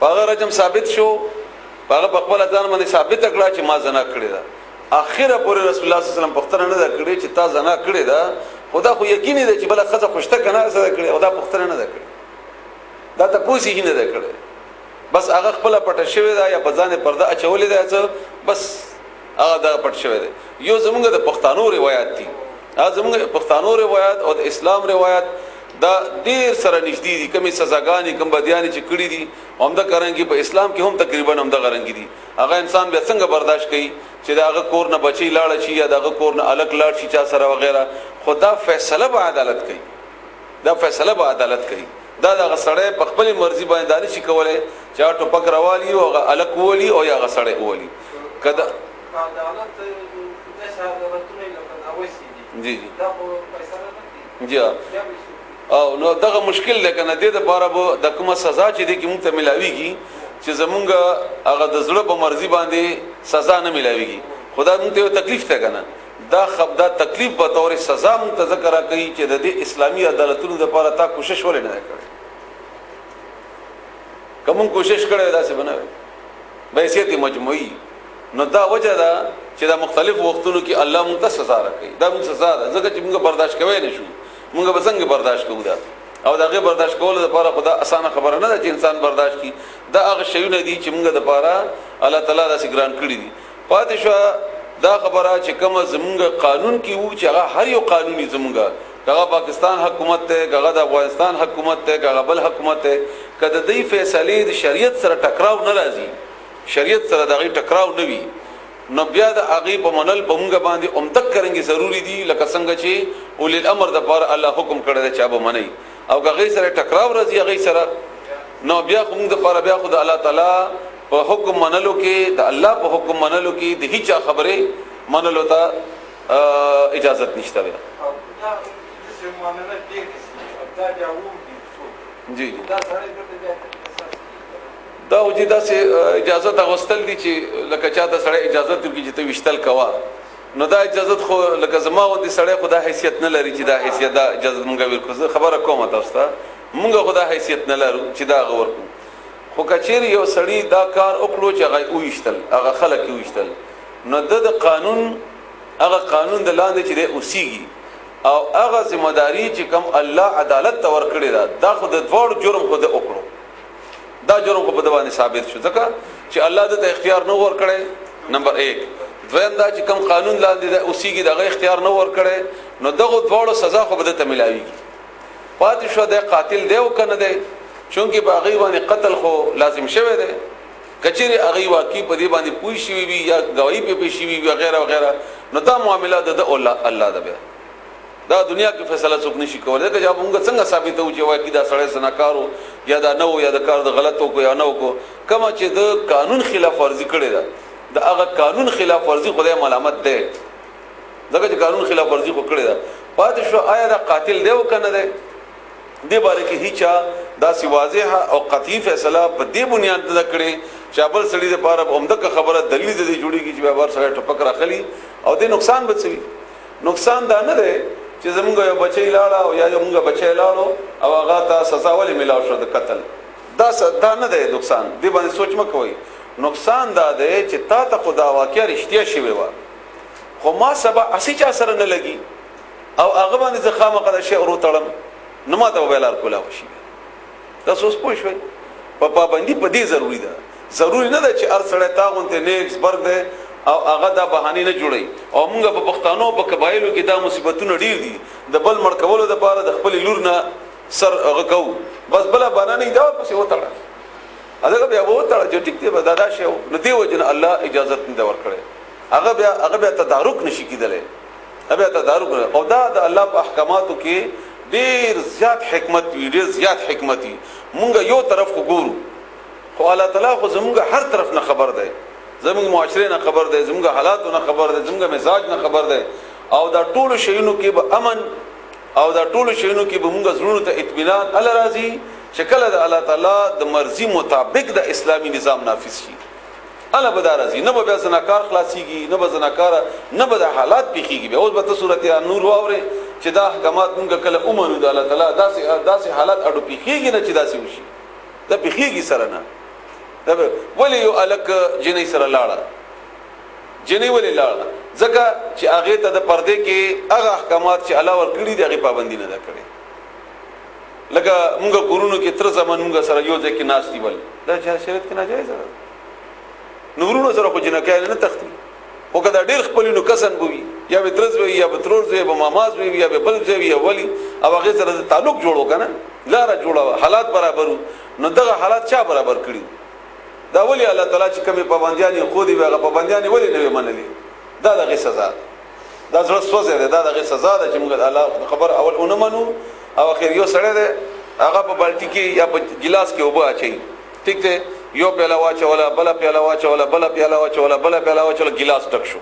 هغه رجم ثابت شو، هغه په خپل ځان باندې ثابت کړه چې ما زنا کړې ده. اخره پورې رسول الله صلی الله علیه وسلم پختنه نه کړې چې تا زنا کړې ده، خدا خو یقیني ده چې بل خزه خوشته کنه سره کړې، خدا پختنه نه کړې، دا ته پوسی نه ده کړې، بس هغه خپل پټه شوی ده یا په ځان پرده اچولې ده، بس هغه دا پټ شوی ده. یو زمونږ د پښتنو روایت دي، هغه زمونږ پښتنو روایت او د اسلام روایت دا ډیر سره نږدې دي. کومې سزاګانې کوم بدیانې چې کړې دي همدا کرانګي په اسلام کې هم تقریبا همدا غرنګي دي. هغه انسان بیا څنګه برداشت کوي چې داغه کور نه بچي لاړ شي یا داغه کور نه الګ لاړ شي چا سره وغیرہ. خدا فیصله به عدالت کوي، دا فیصله به عدالت کوي. دا دغه سړی په خپل مرزي باندې دانه شي کولای چې ټوپک راوالي او الګ وولي او یا هغه سړی وولي. کدا عدالت د شهادتونه لپاره اوسې دي. جی دا په فیصله کوي. جی او نو دغه مشکل ده کنه د لپاره به د کومه سزا چې د کوم ته ملاويږي چې زمونږ هغه د زړه په مرزي باندې سزا نه ملاويږي. خدا مونږ ته تکلیف ته کنه دا خبدا تکلیف په تور سزا مونږ ته ذکر کوي چې د دې اسلامي عدالتونو لپاره تا کوشش ولې نه کړې. کوم کوشش کړې دا څه بنوي به حیثیت مجموعي. نو دا وجه ده چې دا مختلف وختونو کې الله مونږ ته سزا راکړي. دا مونږ سزا ده ځکه چې موږ برداشت کوی نه شو، موږ به څنګه برداشت کوو دا او داغه برداشت کول لپاره خدا اسانه خبره نه ده چې انسان برداشت کی. دا هغه شیونه دي چې موږ د لپاره الله تعالی دا سګران کړی دي. پاتې دا خبره چې کوم زمونږ قانون کې وو چې هغه هر یو قانوني زمونږ هغه پاکستان حکومت ته، هغه د افغانستان حکومت ته، هغه بل حکومت ته، کله د دې فیصله د شریعت سره ټکراو نه راځي، شریعت سره دغه ټکراو نه وي، نو بیا د هغه په منل په موږ باندې اومدک کرنګي ضروری دي. لکه څنګه چې اول الامر د پر الله حکم کړی دی چې ابو منی او هغه سره ټکراو راځي هغه سره، نو بیا موږ د پر بیا خدای الله تعالی په حکم منلو کې د الله په حکم منلو کې د هیڅ خبره منلو ته اجازه نشته. بیا جی دا وجدا سه اجازه غوښتل دي چې لکه چا د سړی اجازه ترکی چې ته وشتل کوا، نو دا اجازه خو لکه زما و دي سړی خدا حیثیت نه لري چې دا حیثیت دا اجازه مونږ ورکوزه خبره کومه تاسو ته مونږ خدا حیثیت نه لرو چې دا غور کو. خو کچیر یو سړی دا کار وکړو چې هغه وشتل هغه خلک وشتل، نو د قانون هغه قانون د لاندې چې د اوسيږي او هغه ذمہ داری چې کوم الله عدالت تور کړی دا خو د دوړ جرم خو د وکړو، دا جرم کو په دوانه ثابت شو ځکه چې الله د اختیار نه ور کړي. نمبر 1 دویم دا چې کوم قانون لاندې د اوسيږي دغه اختیار نه ور کړي، نو دغه دوړو سزا خو به ته ملاويږي. پاتې شو د قاتل دی او کنه دی چونکی باغی باندې قتل خو لازم شوه دی، کچېری هغه واقعي په دې باندې پوي شي وي یا گواہی په پېښې وي وغیرہ وغیرہ، نو دا معاملات د الله د بیا دا دنیا کې فیصله څوک نشي کولای. دا موږ څنګه ثابتو چې وای کی دا سړی زناکارو یا دا نو یا د کار د غلطو کو یا نو کو، کما چې د قانون خلاف ورزي کړي دا هغه قانون خلاف ورزي خدای ملامت ده، ځکه چې قانون خلاف ورزي کو کړي دا. پاتې شو آیا دا قاتل دی او کنه دی، دې باره کې هیڅ دا سی واضح او قطعي فیصله په دې بنیاد نه کړي چې بل سړي د پاره عمده خبره دلیل دې جوړیږي چې به ور سره ټپک راخلي او دې نقصان بچوي. نقصان دا نه دی چې زمونږ یو بچی لاړه او یا زمونږ بچی لاړو او هغه ته سزا ولې ملاو شو د قتل، دا نه دی نقصان. دې باندې سوچ مکوئ. نقصان دا دی چې تا ته خدا واقعا رښتیا شوی و خو ما سبا اسی چا سره نه لګي او هغه باندې ځخامه قد شی ورو تړم نو ما ته ویلار کولا وشي. دا اوس پوه شوي په پابندي په دې ضروری ده. ضروری نه ده چې هر سړی تاغونته نیکس برګ دی او هغه دا بهانه نه جوړي. او موږ په پښتنو په قبایلو کې دا مصیبتونه ډیر دي، د بل مړ کولو د پاره د خپل لور نه سر هغه کو بس بل باندې نه دا پسې وتاړه هغه بیا وتاړه چې ټیک دی دادا شو نو دی وجنه الله اجازه نه ورکړي. هغه بیا تدارک نشي کېدلی، هغه تدارک او دا د الله په احکاماتو کې ډیر زیات حکمت وی، ډیر زیات حکمت وی. مونږ یو طرف وګورو خو الله تعالی خو زمونږ هر طرف نه خبر دی، زمونږ معاشره نه خبر دی، زمونږ حالاتو نه خبر دی، زمونږ مزاج نه خبر دی. او دا ټول شیونو کې به امن او دا ټول شیونو کې به مونږ زړونو ته اطمینان الله راځي چې کله د الله تعالی د مرزي مطابق د اسلامي نظام نافذ شي. الله به دا راځي، نه به زناکار خلاصيږي، نه به زناکار، نه به حالات پیخيږي. اوس به سورته نور واوري چې دا احکامات مونږ کله اومنو د الله تعالی داسې حالات اډو پیخيږي نه چې داسې وشي، دا پیخيږي سره نه. ولی یو الک جنې سره لاړه جنې ولې لاړه ځکه چې هغه ته د پردې کې هغه احکامات چې الله ورکړي دي هغه پابندي نه ده کړې لکه موږ کورونو کې تر زمان موږ سره یو ځای کې ناشتي ول دا چې شریعت کې ناجایز ده نورونو سره خو جنکای نه تختی او کدا ډیر خپل نو کسن بوي یا به ترز وي یا به ترور وي به ماماز وي یا به بل ځای وي ولی او هغه سره تعلق جوړو کنه لاره جوړو حالات برابرو نو دغه حالات چا برابر کړی دا ولی الله تعالی چې کومه پابندیان خو دی هغه پابندیان ولی نه منلې دا دغه سزا دا زړه سوځي دا دغه سزا ده چې موږ الله خبر اول اونمنو او اخر یو سره ده هغه په بالټي کې یا په ګلاس کې وبا اچي ټیک ده یو پیاله واچولا بل پیاله واچولا بل پیاله واچولا بل پیاله واچولا ګلاس ډک شو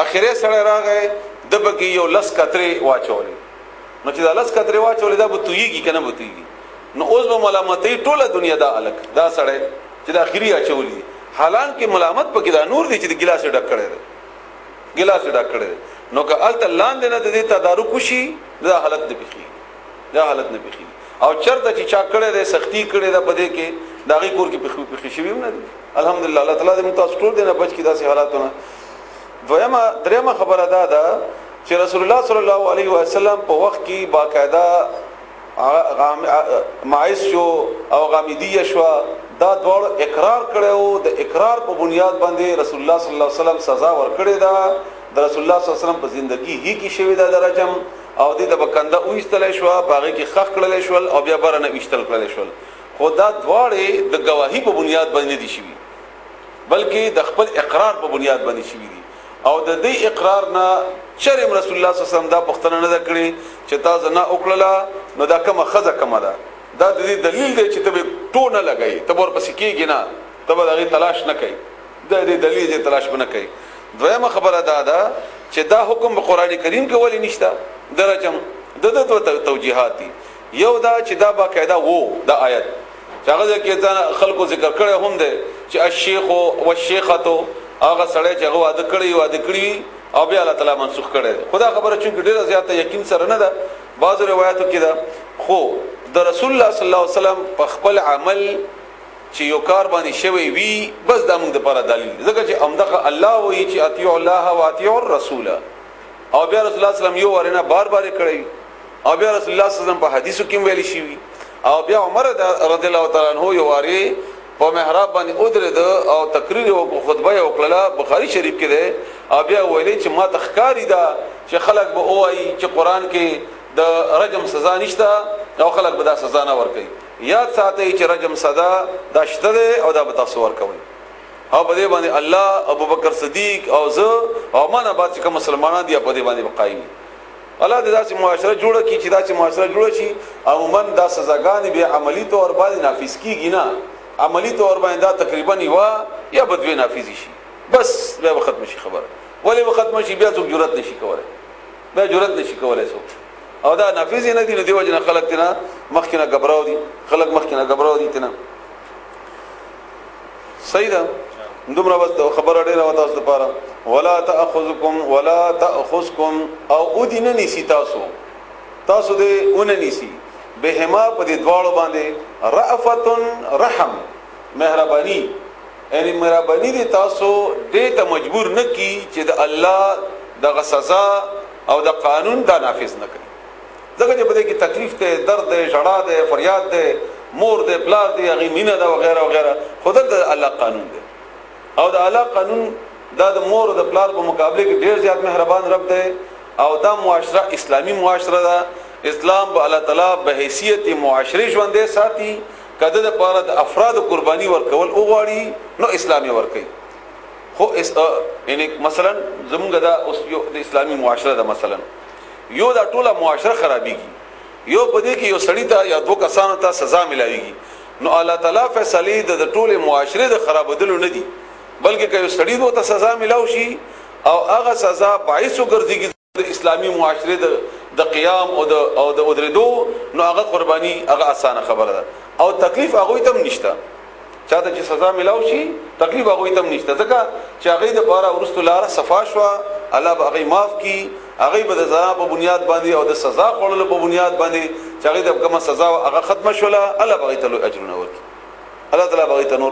اخره سره راغی د بګي یو لس کتري واچولې نو چې دا لس کتري واچولې دا به تویږي کنه به تویږي نو اوس به ملامتې ټوله دنیا دا الک دا سره چې دا اخري اچولې حالان کې ملامت پکې دا نور دي چې د ګلاس ډک کړي ګلاس ډک کړي نو که الته لاندې نه د دې تدارک شي دا حالت نه بخي دا حالت نه بخي او چرته چې چا کړي ده سختی کړي ده بده کې داغي کور کې بخي شوی نه دي الحمدلله الله تعالی دې متاسف ټول دې نه بچ کی داسې حالاتونه دویمه درېمه خبره ده چې رسول الله صلی الله علیه وسلم په وخت کې باقاعده معیس شو او غامیدیه شو دا ډول اقرار کړو د اقرار په بنیاد باندې رسول الله صلی الله علیه وسلم سزا ورکړي ده د رسول الله صلی الله علیه وسلم په ژوندۍ هی کې شوی ده درجم او دې د بکنده وېستل شو باغې کې خخ کړل شو او بیا برنه وېستل کړل شو خدا دواړه د گواهی په بنیاد باندې دي شوی بلکې د خپل اقرار په بنیاد باندې شوی دي او د دې اقرار نه شرم رسول الله صلی الله علیه وسلم دا پختنه نه کړی چې تاسو نه وکړه نو دا کومه خزه کومه ده دا د دې دلیل دی چې ته ټونه لګای ته ورپسې کېږي نه ته به هغه تلاش نه کوي دا دې دلیل دی تلاش نه کوي دویمه خبره ده چې دا حکم په قران کریم کې ولی نشته درجم د توجیهات دي یو دا چې دا باقاعده وو دا آیت هغه کې خلکو ذکر کړي هم ده چې الشیخ او الشیخه هغه سړی چې هغه واده کړی او بیا الله تعالی منسوخ کړي خدا خبره چې ډیره زیاته یقین سره نه ده بعض روایتو کې ده خو د رسول الله صلی الله علیه وسلم په خپل عمل چې یو کار باندې شوی وي بس دا موږ د لپاره دلیل ځکه چې امدغه الله وایي چې اطیع الله و اطیع الرسول او بیا رسول الله صلی الله علیه وسلم یو ورنه بار کړی او بیا رسول الله صلی الله علیه وسلم په حدیثو کې ویلي شي او بیا عمر رضی الله تعالی عنہ یو واری په محراب باندې ودرېد او تقریر او خطبه وکړه بخاری شریف کې ده او بیا ویلي چې ما تخکاری ده چې خلک به وایي چې قران کې د رجم سزا نشته او خلک به دا سزا نه ورکوي یاد ساتي چې رجم سزا دا شته ده او دا به تاسو ورکوي او په دې باندې الله ابوبکر صدیق او زه او مانه بعد چې کوم مسلمانان دي په دې باندې بقایي الله دې داسې معاشره جوړه کړي چې داسې معاشره جوړه شي عموما دا سزاګانې به عملی طور باندې نافذ کیږي نه عملی طور باندې دا تقریبا یا بدوی نافذ شي بس به ختم شي خبره ولی به ختم شي بیا څوک جرأت نشي کولای بیا جرأت نشي کولای څوک او دا نافذ نه دي نو دیو جن خلق تنا مخکنه غبراو دي خلق مخکنه غبراو دي تنا صحیح ده دومره بس خبره ډیره وته تاسو لپاره ولا تاخذكم او ادین نسی تاسو دې اون نسی بهما په دې دواړو باندې رأفت رحم مهرباني یعنی مهرباني دې تاسو دې ته مجبور نه کی چې د الله د سزا او د قانون دا نافذ نه کړي ځکه چې په دې کې تکلیف ته درد ده جړا ده فریاد ده مور ده پلار ده هغه مینه ده وغیرہ وغیرہ خدای د الله قانون ده او د الله قانون دا د مور او د پلار په مقابله کې ډیر زیات مهربان رب ده او دا معاشره اسلامی معاشره ده اسلام به الله تعالی به حیثیت معاشري ژوندې ساتي کده د پاره د افراد قرباني ورکول او غواړي نو اسلامي ورکي خو یعنی مثلا زمونږ دا اوس یو د اسلامی معاشره ده مثلا یو دا ټوله معاشره خرابيږي یو په دې کې یو سړی ته یا دوه کسانو ته سزا ملایويږي نو الله تعالی فیصله د ټوله معاشره د خرابېدلو نه دي بلکې که یو سړی دوه ته سزا ملاوي شي او هغه سزا باعث وګرځي د اسلامی معاشره د قیام او د ودریدو نو هغه قرباني هغه اسانه خبره ده او تکلیف هغه ته نشته چاته چې سزا ملاو شي تکلیف هغه ته نشته ځکه چې هغه د بارا ورستو لار صفا شو الله به هغه معاف کی هغه به د سزا په بنیاد باندې او د سزا خورلو په بنیاد باندې چې هغه د کومه سزا هغه ختم شوله الله به ته اجر نه ورکړي الله تعالی به ته